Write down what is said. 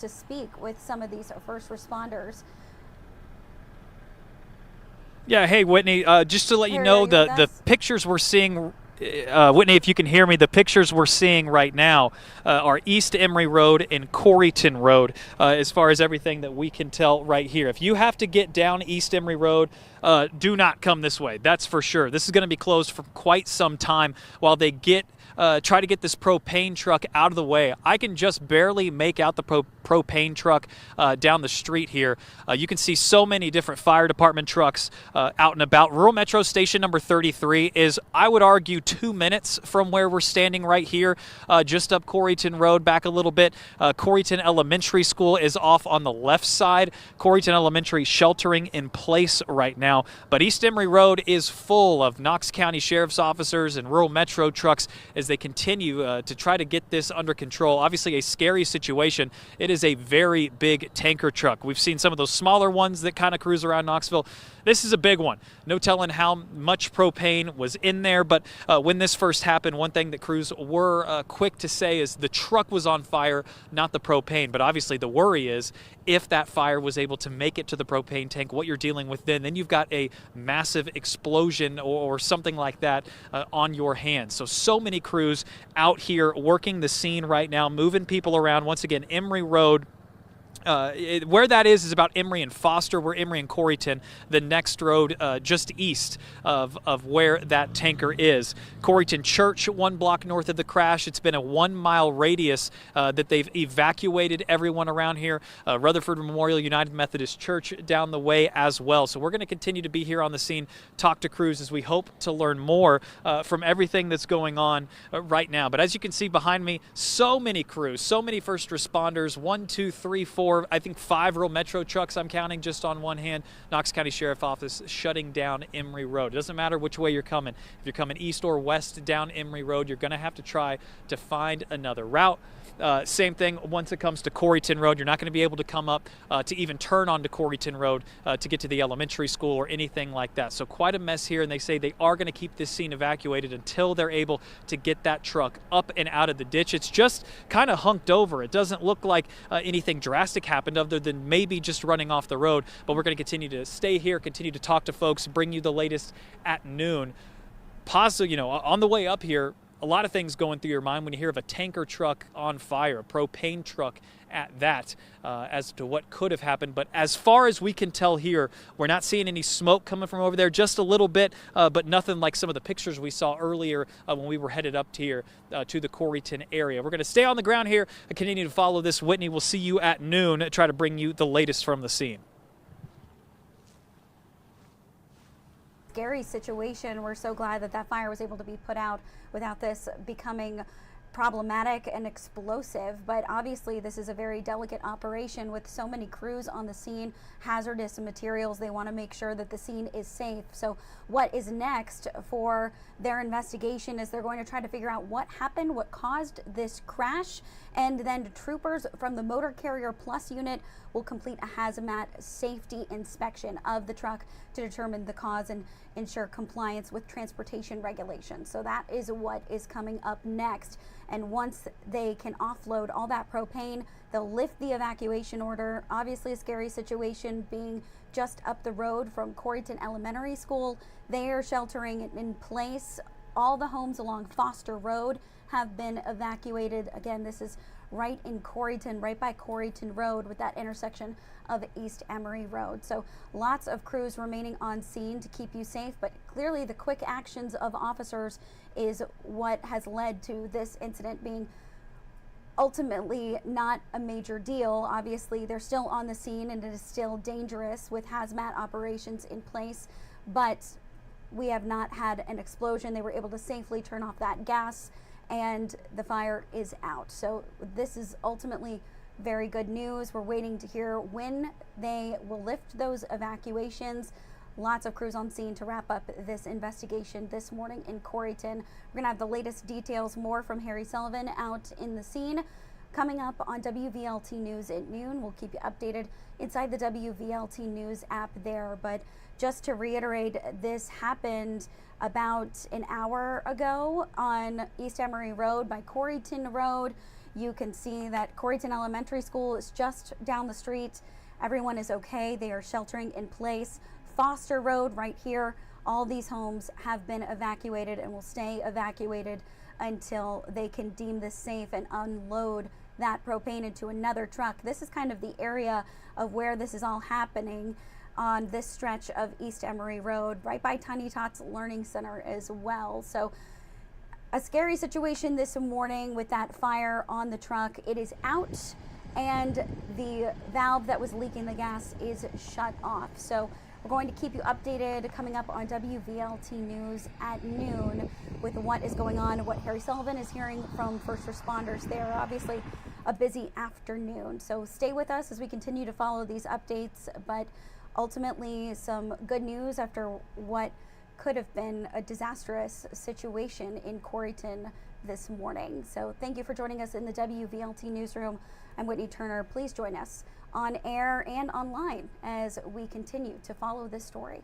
to speak with some of these first responders. Yeah, hey Whitney, just to let you Harry, are know, you with the us? pictures we're seeing, Whitney, if you can hear me, the pictures we're seeing right now are East Emory Road and Coreyton Road, as far as everything that we can tell right here. If you have to get down East Emory Road, do not come this way. That's for sure. This is going to be closed for quite some time while they try to get this propane truck out of the way. I can just barely make out the propane truck down the street here. You can see so many different fire department trucks out and about. Rural Metro Station number 33 is, I would argue, 2 minutes from where we're standing right here, just up Coreyton Road back a little bit. Coreyton Elementary School is off on the left side. Coreyton Elementary sheltering in place right now. But East Emory Road is full of Knox County Sheriff's officers and Rural Metro trucks as they continue to try to get this under control. Obviously a scary situation. It is a very big tanker truck. We've seen some of those smaller ones that kind of cruise around Knoxville. This is a big one. No telling how much propane was in there, but when this first happened, one thing that crews were quick to say is the truck was on fire, not the propane. But obviously the worry is if that fire was able to make it to the propane tank, what you're dealing with then you've got a massive explosion or something like that on your hands. So many crews out here working the scene right now, moving people around. Once again, Emory Road. Where that is about Emory and Foster. We're Emory and Coreyton, the next road just east of where that tanker is. Coreyton Church, 1 block north of the crash. It's been a 1 mile radius that they've evacuated everyone around here. Rutherford Memorial United Methodist Church down the way as well. So we're going to continue to be here on the scene, talk to crews as we hope to learn more from everything that's going on right now. But as you can see behind me, so many crews, so many first responders, 1, 2, 3, 4, I think 5 Rural Metro trucks I'm counting just on one hand. Knox County Sheriff Office shutting down Emory Road. It doesn't matter which way you're coming. If you're coming east or west down Emory Road, you're going to have to try to find another route. Same thing once it comes to Coreyton Road. You're not going to be able to come up to even turn onto Coreyton Road to get to the elementary school or anything like that. So quite a mess here, and they say they are going to keep this scene evacuated until they're able to get that truck up and out of the ditch. It's just kind of hunked over. It doesn't look like anything drastic happened other than maybe just running off the road, but we're going to continue to stay here, continue to talk to folks, bring you the latest at noon. On the way up here, a lot of things going through your mind when you hear of a tanker truck on fire, a propane truck at that, as to what could have happened. But as far as we can tell here, we're not seeing any smoke coming from over there, just a little bit, but nothing like some of the pictures we saw earlier when we were headed up here to the Coreyton area. We're going to stay on the ground here and continue to follow this. Whitney, we'll see you at noon, try to bring you the latest from the scene. Scary situation. We're so glad that fire was able to be put out without this becoming problematic and explosive, but obviously this is a very delicate operation with so many crews on the scene, hazardous materials. They want to make sure that the scene is safe. So what is next for their investigation is they're going to try to figure out what happened, what caused this crash, and then the troopers from the Motor Carrier Plus unit will complete a hazmat safety inspection of the truck to determine the cause and ensure compliance with transportation regulations. So that is what is coming up next. And once they can offload all that propane, they'll lift the evacuation order. Obviously a scary situation being just up the road from Coreyton Elementary School. They are sheltering in place. All the homes along Foster Road have been evacuated. Again, this is right in Coreyton, right by Coreyton Road with that intersection of East Emory Road. So lots of crews remaining on scene to keep you safe, but clearly the quick actions of officers is what has led to this incident being ultimately not a major deal. Obviously they're still on the scene and it is still dangerous with hazmat operations in place, but we have not had an explosion. They were able to safely turn off that gas and the fire is out. So this is ultimately very good news. We're waiting to hear when they will lift those evacuations. Lots of crews on scene to wrap up this investigation this morning in Coreyton. We're gonna have the latest details, more from Harry Sullivan out in the scene, coming up on WVLT News at noon. We'll keep you updated inside the WVLT News app there. But just to reiterate, this happened about an hour ago on East Emory Road by Coreyton Road. You can see that Coreyton Elementary School is just down the street. Everyone is okay. They are sheltering in place. Foster Road right here. All these homes have been evacuated and will stay evacuated until they can deem this safe and unload that propane into another truck. This is kind of the area of where this is all happening on this stretch of East Emory Road, right by Tiny Tots Learning Center as well. So a scary situation this morning with that fire on the truck. It is out and the valve that was leaking the gas is shut off. So we're going to keep you updated coming up on WVLT News at noon with what is going on, what Harry Sullivan is hearing from first responders there. Obviously a busy afternoon. So stay with us as we continue to follow these updates, but ultimately some good news after what could have been a disastrous situation in Coreyton this morning. So thank you for joining us in the WVLT newsroom. I'm Whitney Turner. Please join us on air and online as we continue to follow this story.